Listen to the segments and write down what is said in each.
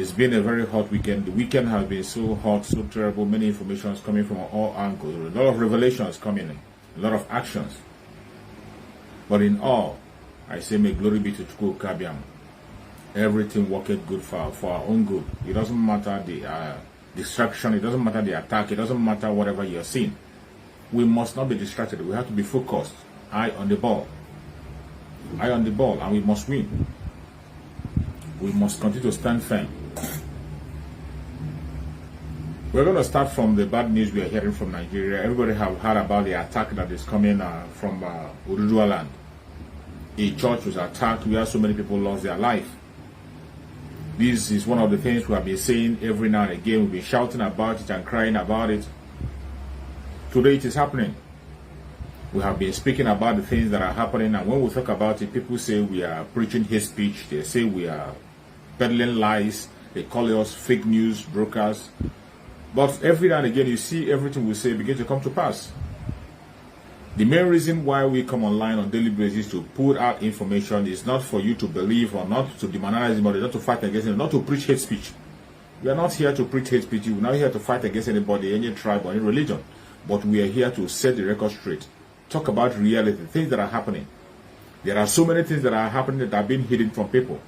It's been a very hot weekend. The weekend has been so hot, so terrible. Many informations coming from all angles. A lot of revelations coming in. A lot of actions. But in all, I say, may glory be to Chukwu Kabiam. Everything worketh good for our own good. It doesn't matter the distraction. It doesn't matter the attack. It doesn't matter whatever you're seeing. We must not be distracted. We have to be focused. Eye on the ball. Eye on the ball, and we must win. We must continue to stand firm. We're going to start from the bad news we are hearing from Nigeria. Everybody have heard about the attack that is coming from Ududua land. A church was attacked where so many people lost their life. This is one of the things we have been saying every now and again. We've been shouting about it and crying about it. Today it is happening. We have been speaking about the things that are happening, and when we talk about it, people say we are preaching hate speech. They say we are peddling lies. They call us fake news brokers. But every now and again, you see everything we say begin to come to pass. The main reason why we come online on daily basis to put out information is not for you to believe or not to demonize anybody, not to fight against it, not to preach hate speech. We are not here to preach hate speech. We are not here to fight against anybody, any tribe or any religion. But we are here to set the record straight. Talk about reality, things that are happening. There are so many things that are happening that are being hidden from people.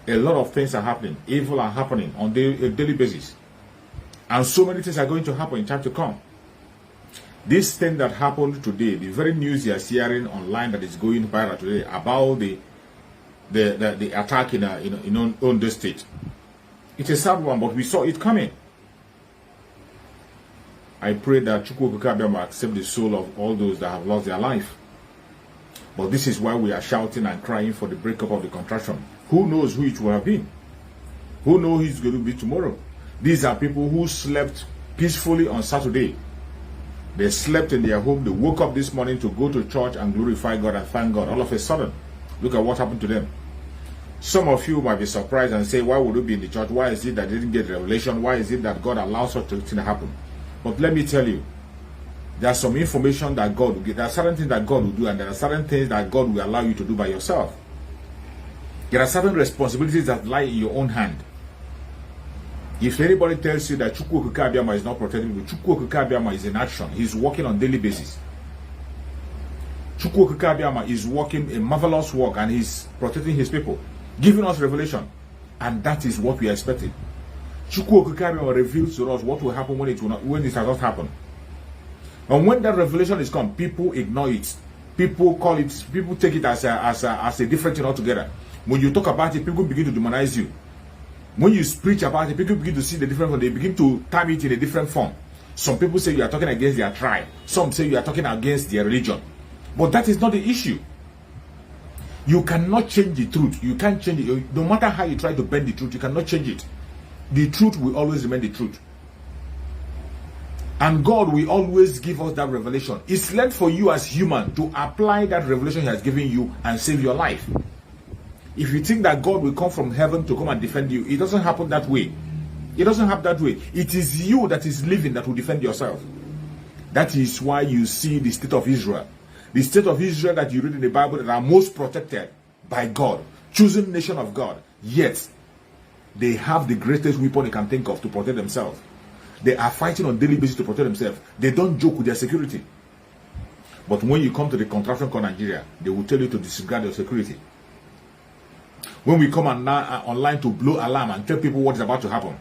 A lot of things are happening. Evil are happening on a daily basis. And so many things are going to happen in time to come. This thing that happened today, the very news you are hearing online that is going viral today about the attack in Ondo State. It's a sad one, but we saw it coming. I pray that Chukwu will accept the soul of all those that have lost their life. But this is why we are shouting and crying for the breakup of the contraction. Who knows who it will have been? Who knows who it's going to be tomorrow? These are people who slept peacefully on Saturday. They slept in their home. They woke up this morning to go to church and glorify God and thank God. All of a sudden, look at what happened to them. Some of you might be surprised and say, why would you be in the church? Why is it that they didn't get revelation? Why is it that God allows such a thing to happen? But let me tell you, there are some information that God will give. There are certain things that God will do, and there are certain things that God will allow you to do by yourself. There are certain responsibilities that lie in your own hand. If anybody tells you that Chukwu Abiyama is not protecting you, Chukwu Abiyama is in action. He's working on a daily basis. Chukwu Abiyama is working a marvelous work, and he's protecting his people, giving us revelation. And that is what we are expecting. Chukwu Abiyama reveals to us what will happen when it has not happened. And when that revelation is come, people ignore it. People call it, people take it as a different thing altogether. When you talk about it, people begin to demonize you. When you preach about it, people begin to see the different form. They begin to term it in a different form. Some people say you are talking against their tribe. Some say you are talking against their religion. But that is not the issue. You cannot change the truth. You can't change it. No matter how you try to bend the truth, you cannot change it. The truth will always remain the truth. And God will always give us that revelation. It's left for you as human to apply that revelation He has given you and save your life. If you think that God will come from heaven to come and defend you, it doesn't happen that way. It doesn't happen that way. It is you that is living that will defend yourself. That is why you see the state of Israel. The state of Israel that you read in the Bible that are most protected by God. Chosen nation of God. Yet, they have the greatest weapon they can think of to protect themselves. They are fighting on a daily basis to protect themselves. They don't joke with their security. But when you come to the contraction called Nigeria, they will tell you to disregard your security. When we come online to blow alarm and tell people what is about to happen.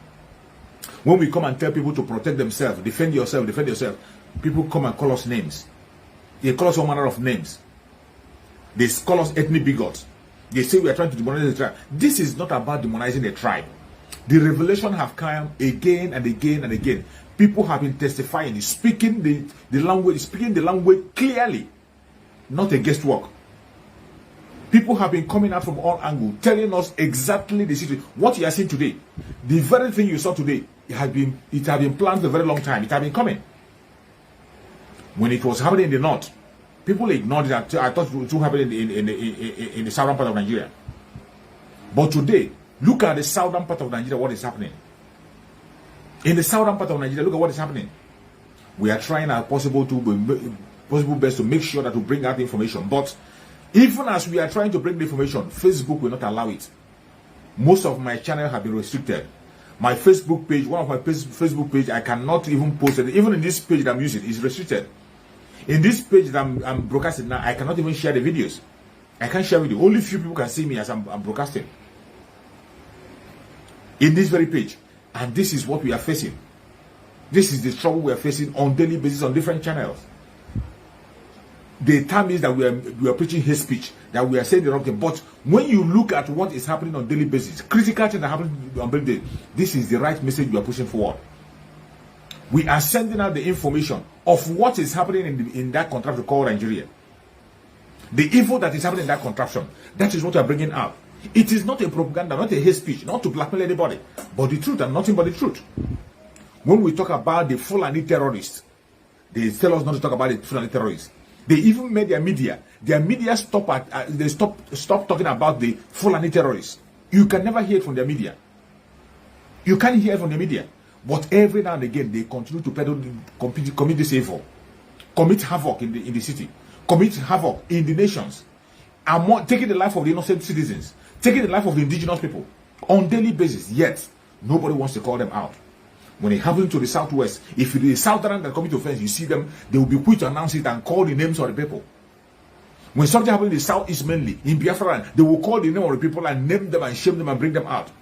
When we come and tell people to protect themselves, defend yourself, people come and call us names. They call us all manner of names. They call us ethnic bigots. They say we are trying to demonize the tribe. This is not about demonizing the tribe. The revelation have come again and again and again. People have been testifying, speaking the language clearly, not a guesswork. People have been coming out from all angles, telling us exactly the situation. What you are seeing today, the very thing you saw today, it had been planned for a very long time. It had been coming. When it was happening in the north, people ignored it. I thought it would happen in the southern part of Nigeria. But today, look at the southern part of Nigeria, what is happening. In the southern part of Nigeria, look at what is happening. We are trying our possible best to make sure that we bring out the information. But even as we are trying to bring the information, Facebook will not allow it. Most of my channel have been restricted. My Facebook page, one of my Facebook page, I cannot even post it. Even in this page that I'm using, is restricted. In this page that I'm broadcasting now, I cannot even share the videos. I can't share video. Only few people can see me as I'm broadcasting. In this very page. And this is what we are facing. This is the trouble we are facing on daily basis on different channels. The time is that we are preaching hate speech, that we are saying the wrong thing. But when you look at what is happening on daily basis, critical things that happen on daily basis, this is the right message we are pushing forward. We are sending out the information of what is happening in that contraption called Nigeria. The evil that is happening in that contraption, that is what we are bringing out. It is not a propaganda, not a hate speech, not to blackmail anybody, but the truth and nothing but the truth. When we talk about the Fulani terrorists, they tell us not to talk about the Fulani terrorists. They even made their media stop talking about the Fulani terrorists. You can never hear it from their media. You can't hear it from the media. But every now and again, they continue to commit this evil, commit havoc in the city, commit havoc in the nations, and taking the life of the innocent citizens, taking the life of the indigenous people on daily basis. Yet nobody wants to call them out. When it happens to the southwest, if it is southern that commit offense, you see them, they will be quick to announce it and call the names of the people. When something happens in the southeast, mainly in Biafra, they will call the name of the people and name them and shame them and bring them out.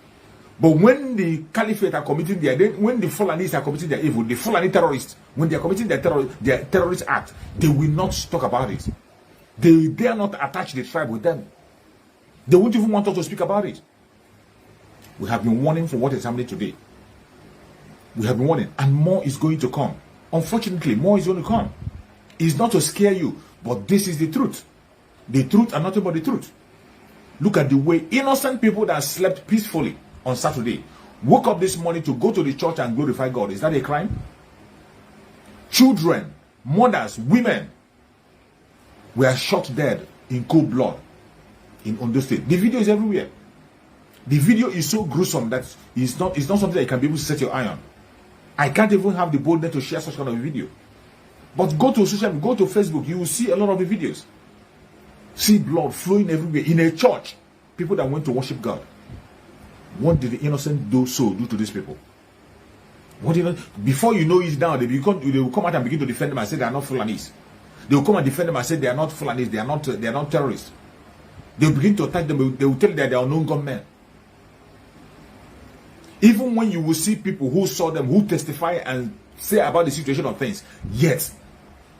But when the caliphate are committing when the Fulanis are committing their evil, the Fulani terrorists, when they are committing their terrorist act, they will not talk about it. They dare not attach the tribe with them. They won't even want us to speak about it. We have been warning for what is happening today. We have been warning, and more is going to come. Unfortunately, more is going to come. It's not to scare you, but this is the truth. The truth and nothing but the truth. Look at the way innocent people that slept peacefully on Saturday woke up this morning to go to the church and glorify God. Is that a crime? Children, mothers, women were shot dead in cold blood in Ondo State. The video is everywhere. The video is so gruesome that it's not something that you can be able to set your eye on. I can't even have the boldness to share such kind of a video. But go to Facebook, you will see a lot of the videos. See blood flowing everywhere in a church. People that went to worship God. What did the innocent do to these people? Before you know it now, they will come out and begin to defend them and say they are not Fulanis. They will come and defend them and say they are not Fulanis, they are not terrorists. They will begin to attack them, they will tell you that they are unknown gunmen. Even when you will see people who saw them, who testify and say about the situation of things, yet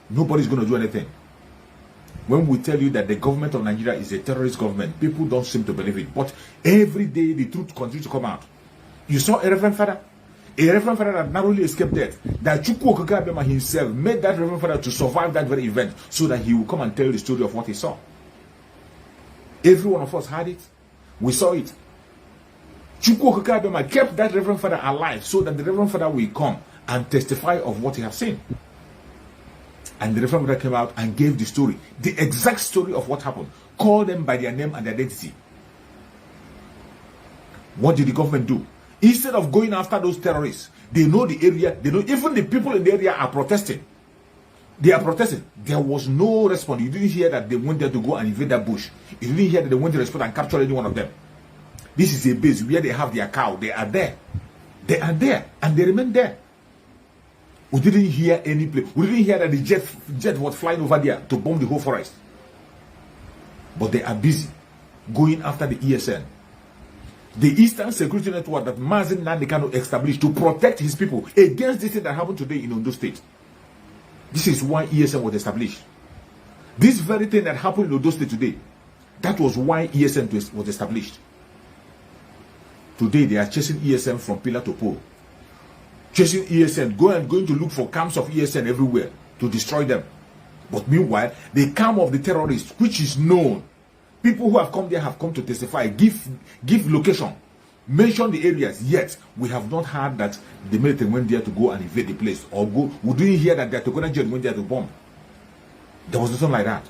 nobody's going to do anything. When we tell you that the government of Nigeria is a terrorist government, people don't seem to believe it. But every day the truth continues to come out. You saw a reverend father that narrowly escaped death. That Chukwu Okokabema himself made that reverend father to survive that very event so that he will come and tell the story of what he saw. Every one of us had it. We saw it. Chukwu Okokabema kept that reverend father alive so that the reverend father will come and testify of what he has seen. And the reverend father came out and gave the story, the exact story of what happened. Called them by their name and identity. What did the government do? Instead of going after those terrorists, they know the area, they know even the people in the area are protesting. They are protesting. There was no response. You didn't hear that they went there to go and invade that bush. You didn't hear that they went to respond and capture any one of them. This is a base where they have their cow. They are there. They are there and they remain there. We didn't hear any place. We didn't hear that the jet was flying over there to bomb the whole forest. But they are busy going after the ESN. The Eastern Security Network that Mazen Nandekano established to protect his people against this thing that happened today in Ondo State. This is why ESN was established. This very thing that happened in Ondo State today, that was why ESN was established. Today they are chasing ESN from pillar to pole. Chasing ESN, going to look for camps of ESN everywhere to destroy them. But meanwhile, the camp of the terrorists, which is known, people who have come there have come to testify, give location, mention the areas. Yet we have not heard that the military went there to go and invade the place or go. We didn't hear that the Tokona Jail went there to bomb. There was nothing like that.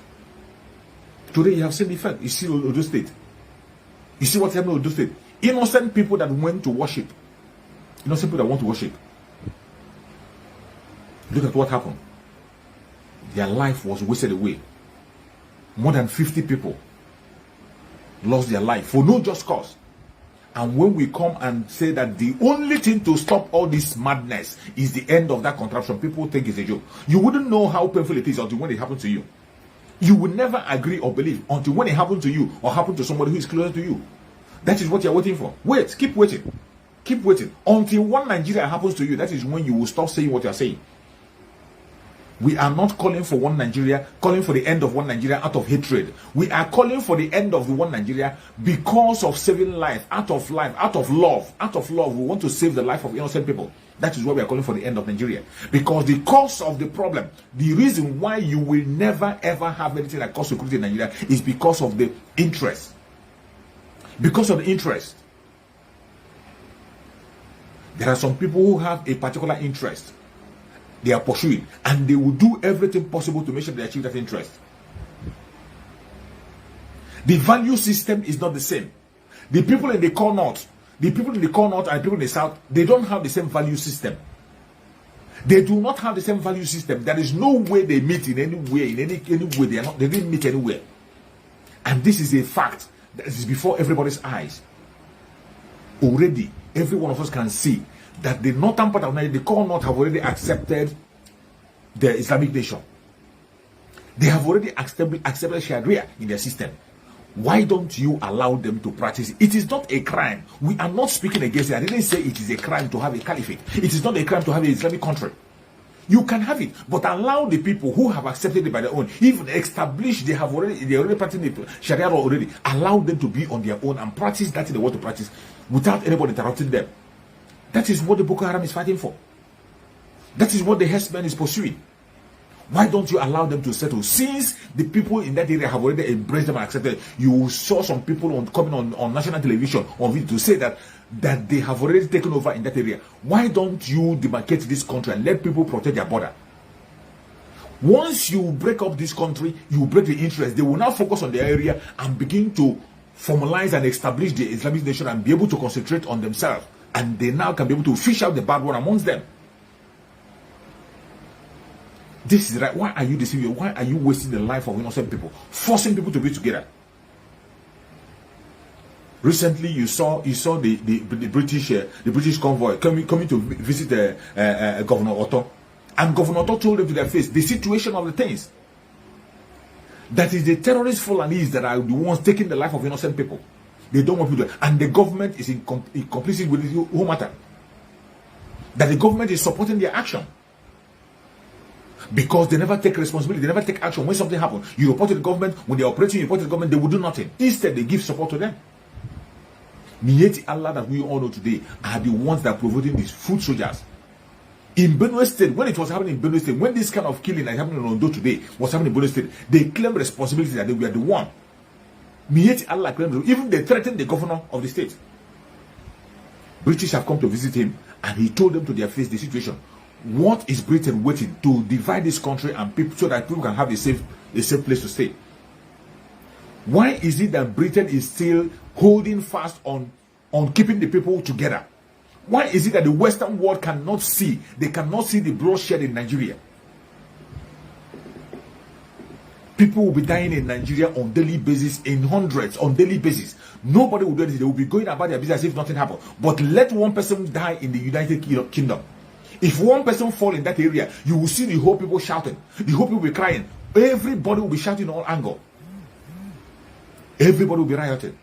Today you have seen the effect. You see Ondo State. You see what's happening in Ondo State. Innocent people that went to worship. Innocent people that want to worship. Look at what happened. Their life was wasted away. More than 50 people lost their life for no just cause. And when we come and say that the only thing to stop all this madness is the end of that contraption, people think it's a joke. You wouldn't know how painful it is until when it happens to you. You will never agree or believe until when it happened to you or happened to somebody who is closer to you. That is what you're waiting for. Wait, keep waiting. Keep waiting. Until one Nigeria happens to you, that is when you will stop saying what you're saying. We are not calling for one Nigeria, calling for the end of one Nigeria out of hatred. We are calling for the end of the one Nigeria because of saving life, out of love. Out of love, we want to save the life of innocent people. That is why we are calling for the end of Nigeria. Because the cause of the problem, the reason why you will never ever have anything that causes security in Nigeria is because of the interest. Because of the interest. There are some people who have a particular interest they are pursuing, and they will do everything possible to make sure they achieve that interest. The value system is not the same. The people in the core north, and the people in the south, they don't have the same value system. They do not have the same value system. There is no way they meet in any way. In any way, they didn't meet anywhere. And this is a fact that is before everybody's eyes. Already, every one of us can see that the northern part of Nigeria, the core north, have already accepted the Islamic nation. They have already accepted Sharia in their system. Why don't you allow them to practice it? It is not a crime. We are not speaking against it. I didn't say it is a crime to have a caliphate. It is not a crime to have an Islamic country. You can have it, but allow the people who have accepted it by their own, even established, they already practicing the Sharia law already. Allow them to be on their own and practice that they want to practice without anybody interrupting them. That is what the Boko Haram is fighting for. That is what the herdsmen is pursuing. Why don't you allow them to settle? Since the people in that area have already embraced them and accepted, you saw some people coming on national television on video to say that they have already taken over in that area. Why don't you demarcate this country and let people protect their border? Once you break up this country, you break the interest. They will now focus on the area and begin to formalize and establish the Islamic nation and be able to concentrate on themselves. And they now can be able to fish out the bad one amongst them. This is right. Why are you deceiving? Why are you wasting the life of innocent people? Forcing people to be together. Recently, you saw the British convoy coming to visit Governor Otto, and Governor Otto told them to their face the situation of the things. That is the terrorist Fulanis that are the ones taking the life of innocent people. They don't want people to, and the government is in complicit with the whole matter. That the government is supporting their action. Because they never take responsibility, they never take action when something happens. You report to the government, when they are operating, you report to the government, they will do nothing. Instead, they give support to them. Mieti Allah that we all know today are the ones that are providing these food soldiers. In Benue State, when it was happening in Benue State, when this kind of killing is happening in Ondo today was happening in Benue State, they claim responsibility that they were the one. Mieti Allah claimed, even they threatened the governor of the state. British have come to visit him, and he told them to their face the situation. What is Britain waiting to divide this country and people so that people can have a safe place to stay? Why is it that Britain is still holding fast on keeping the people together? Why is it that the Western world cannot see? They cannot see the bloodshed in Nigeria. People will be dying in Nigeria on daily basis, in hundreds, on daily basis. Nobody will do anything. They will be going about their business as if nothing happened. But let one person die in the United Kingdom. If one person fall in that area, you will see the whole people shouting. The whole people will be crying. Everybody will be shouting all anger. Everybody will be rioting.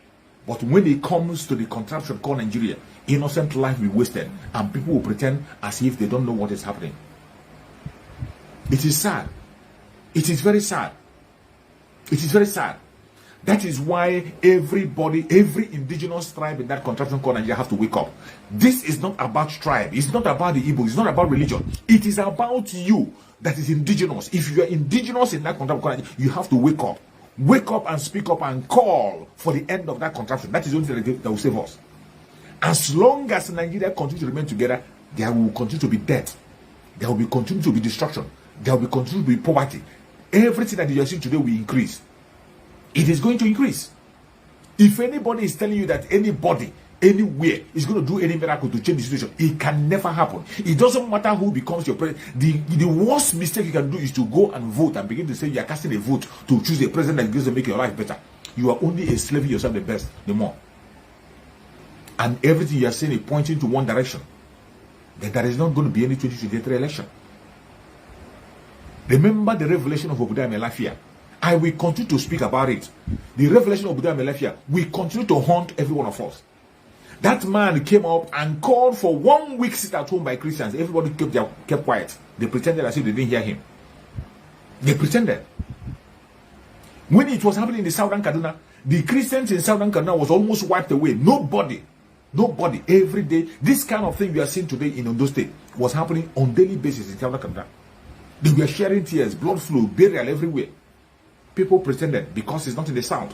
But when it comes to the contraption called Nigeria, innocent life will be wasted. And people will pretend as if they don't know what is happening. It is sad. It is very sad. It is very sad. That is why everybody, every indigenous tribe in that contraption called Nigeria have to wake up. This is not about tribe. It's not about the Igbo. It's not about religion. It is about you that is indigenous. If you are indigenous in that contraption called Nigeria, you have to wake up. Wake up and speak up and call for the end of that contraption. That is the only thing that will save us. As long as Nigeria continues to remain together, there will continue to be death. There will continue to be destruction. There will continue to be poverty. Everything that you are seeing today will increase. It is going to increase. If anybody is telling you that anybody, anywhere, is going to do any miracle to change the situation, it can never happen. It doesn't matter who becomes your president. The worst mistake you can do is to go and vote and begin to say you are casting a vote to choose a president that is going to make your life better. You are only enslaving yourself the more. And everything you are saying is pointing to one direction. That there is not going to be any 2023 election. Remember the revelation of Obadiah Melafia. I will continue to speak about it. The revelation of Obadiah Melafia will continue to haunt every one of us. That man came up and called for 1 week sit at home by Christians. Everybody kept quiet. They pretended as if they didn't hear him. They pretended. When it was happening in the southern Kaduna, the Christians in southern Kaduna was almost wiped away. Nobody, every day. This kind of thing we are seeing today in Ondo State was happening on daily basis in southern Kaduna. They were sharing tears, blood flow, burial everywhere. People pretended because it's not in the south.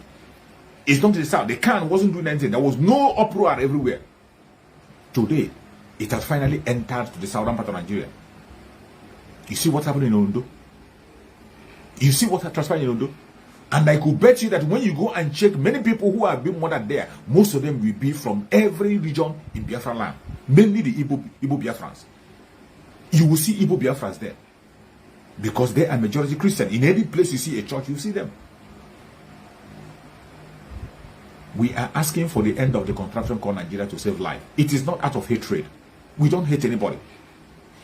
It's not in the south. The can wasn't doing anything. There was no uproar everywhere. Today, it has finally entered to the southern part of Nigeria. You see what's happening in Ondo? You see what has transpired in Ondo? And I could bet you that when you go and check, many people who have been murdered there, most of them will be from every region in Biafra land. Mainly the Igbo Biafrans. You will see Igbo Biafrans there. Because they are majority Christian. In any place you see a church, you see them. We are asking for the end of the contraption called Nigeria to save life. It is not out of hatred. We don't hate anybody.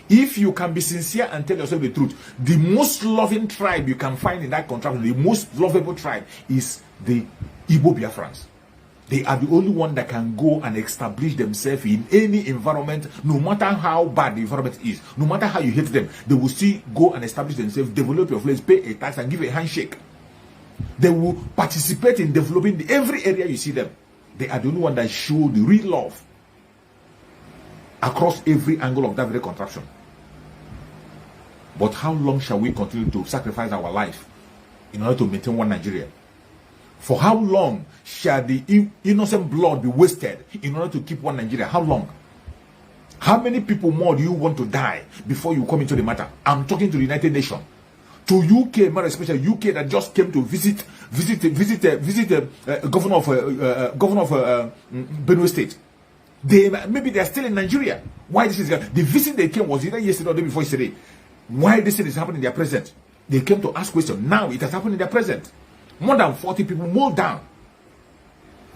If you can be sincere and tell yourself the truth, the most loving tribe you can find in that contraption, the most lovable tribe is the Igbo Biafrans. They are the only one that can go and establish themselves in any environment, no matter how bad the environment is, no matter how you hate them, they will still go and establish themselves, develop your place, pay a tax, and give a handshake. They will participate in developing every area you see them. They are the only one that show the real love across every angle of that very contraption. But how long shall we continue to sacrifice our life in order to maintain one Nigeria? For how long shall the innocent blood be wasted in order to keep one Nigeria? How long? How many people more do you want to die before you come into the matter? I'm talking to the United Nations, to UK, more especially UK that just came to visit governor of Benue State. Maybe they are still in Nigeria. Why this is the visit they came was either yesterday or the day before yesterday. Why this thing is happening in their present? They came to ask questions. Now it has happened in their present. More than 40 people moved down.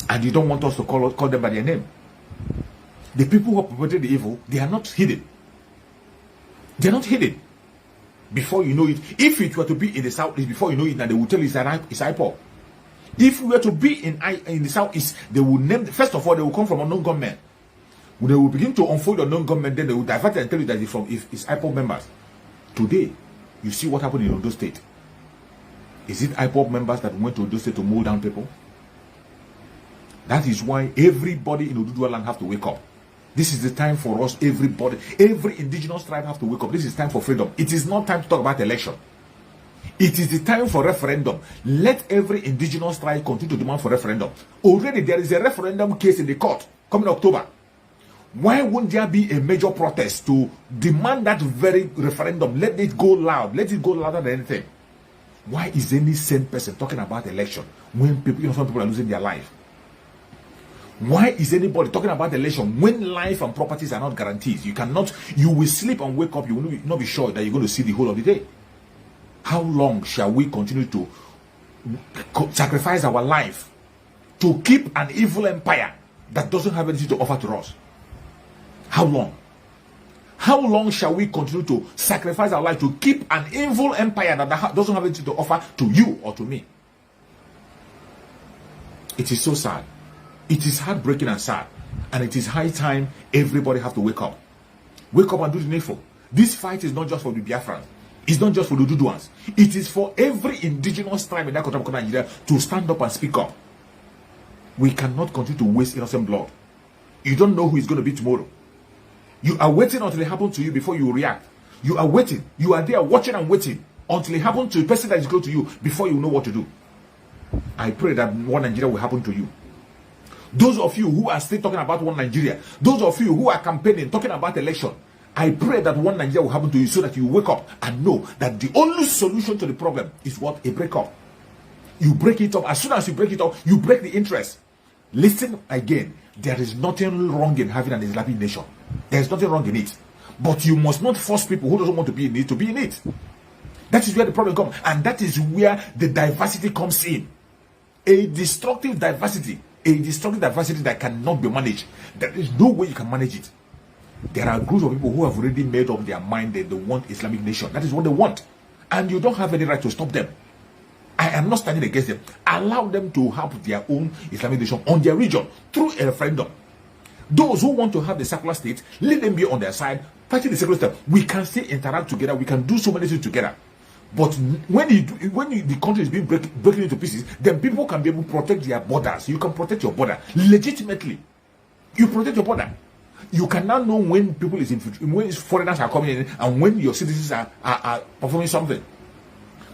And you don't want us to call them by their name. The people who perpetrated the evil, they are not hidden. They are not hidden. Before you know it, if it were to be in the southeast, before you know it, now they will tell you it's IPOB. If we were to be in the southeast, they will name, first of all, they will come from unknown gunmen. When they will begin to unfold unknown gunmen, then they will divert and tell you that it's IPOB members. Today, you see what happened in Ondo State. Is it IPOB members that went to Ondo State to mow down people? That is why everybody in Oduduwa land have to wake up. This is the time for us, everybody, every indigenous tribe have to wake up. This is time for freedom. It is not time to talk about election. It is the time for referendum. Let every indigenous tribe continue to demand for referendum. Already there is a referendum case in the court coming October. Why won't there be a major protest to demand that very referendum? Let it go loud. Let it go louder than anything. Why is any sane person talking about election when people, some people are losing their life? Why is anybody talking about election when life and properties are not guaranteed? You will sleep and wake up, you will not be sure that you're going to see the whole of the day. How long shall we continue to sacrifice our life to keep an evil empire that doesn't have anything to offer to us? How long? How long shall we continue to sacrifice our life to keep an evil empire that doesn't have anything to offer to you or to me? It is so sad. It is heartbreaking and sad. And it is high time everybody have to wake up. Wake up and do the needful. This fight is not just for the Biafrans. It's not just for the Duduans. It is for every indigenous tribe in that country of Nigeria to stand up and speak up. We cannot continue to waste innocent blood. You don't know who is going to be tomorrow. You are waiting until it happens to you before you react. You are waiting. You are there watching and waiting until it happens to the person that is close to you before you know what to do. I pray that one Nigeria will happen to you. Those of you who are still talking about one Nigeria, those of you who are campaigning, talking about election, I pray that one Nigeria will happen to you so that you wake up and know that the only solution to the problem is what? A breakup. You break it up. As soon as you break it up, you break the interest. Listen again. There is nothing wrong in having an Islamic nation. There is nothing wrong in it. But you must not force people who doesn't want to be in it to be in it. That is where the problem comes. And that is where the diversity comes in. A destructive diversity a destructive diversity that cannot be managed. There is no way you can manage it. There are groups of people who have already made up their mind that they want Islamic nation. That is what they want. And you don't have any right to stop them. I am not standing against them. Allow them to have their own Islamic nation on their region through a referendum. Those who want to have the secular state, let them be on their side, fighting the secular state. We can still interact together. We can do so many things together. But when the country is being breaking into pieces, then people can be able to protect their borders. You can protect your border legitimately. You protect your border. You can now know when people when foreigners are coming in and when your citizens are performing something.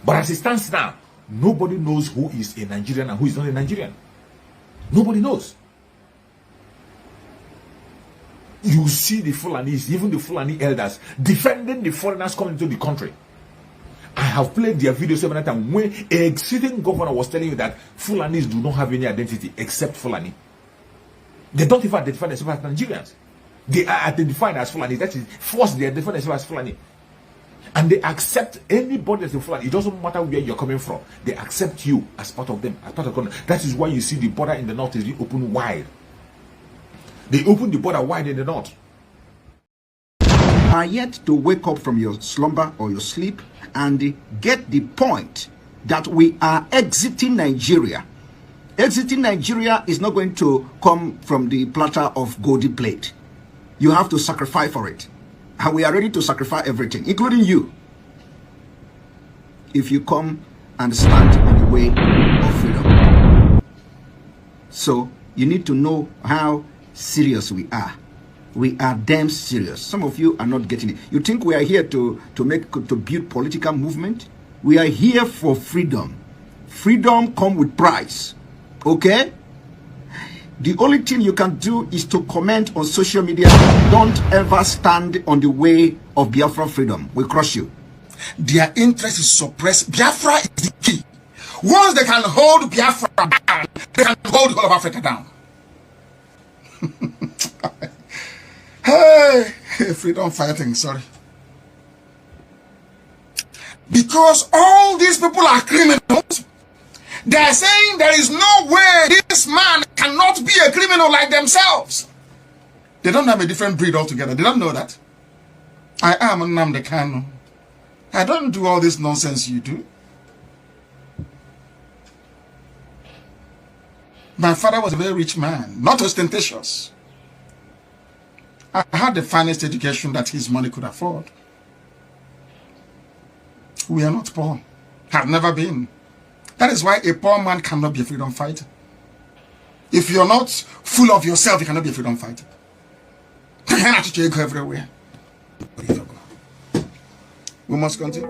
But as it stands now, nobody knows who is a Nigerian and who is not a Nigerian. Nobody knows. You see the Fulanis, even the Fulani elders, defending the foreigners coming into the country. I have played their videos so many times when a sitting governor was telling you that Fulanis do not have any identity except Fulani. They don't even identify themselves as Nigerians. They are identified as Fulani. That is forced. They identify themselves as Fulani. And they accept anybody as a Fulani. It doesn't matter where you're coming from. They accept you as part of them, as part of the country. That is why you see the border in the north is being opened wide. They open the border wide in the north. Are yet to wake up from your slumber or your sleep and get the point that we are exiting Nigeria. Exiting Nigeria is not going to come from the platter of golden plate. You have to sacrifice for it. And we are ready to sacrifice everything, including you, if you come and stand on the way of freedom. So you need to know how serious we are. We are damn serious. Some of you are not getting it. You think we are here to build political movement? We are here for freedom. Freedom comes with price. Okay? The only thing you can do is to comment on social media. Don't ever stand on the way of Biafra freedom. We crush you. Their interest is suppressed. Biafra is the key. Once they can hold Biafra down, they can hold the whole of Africa down. Hey, freedom fighting, sorry. Because all these people are criminals, they're saying there is no way this man cannot be a criminal like themselves. They don't have a different breed altogether. They don't know that. I am Nnamdi Kanu. I don't do all this nonsense you do. My father was a very rich man, not ostentatious. I had the finest education that his money could afford. We are not poor. Have never been. That is why a poor man cannot be a freedom fighter. If you're not full of yourself, you cannot be a freedom fighter. You cannot go everywhere. We must continue.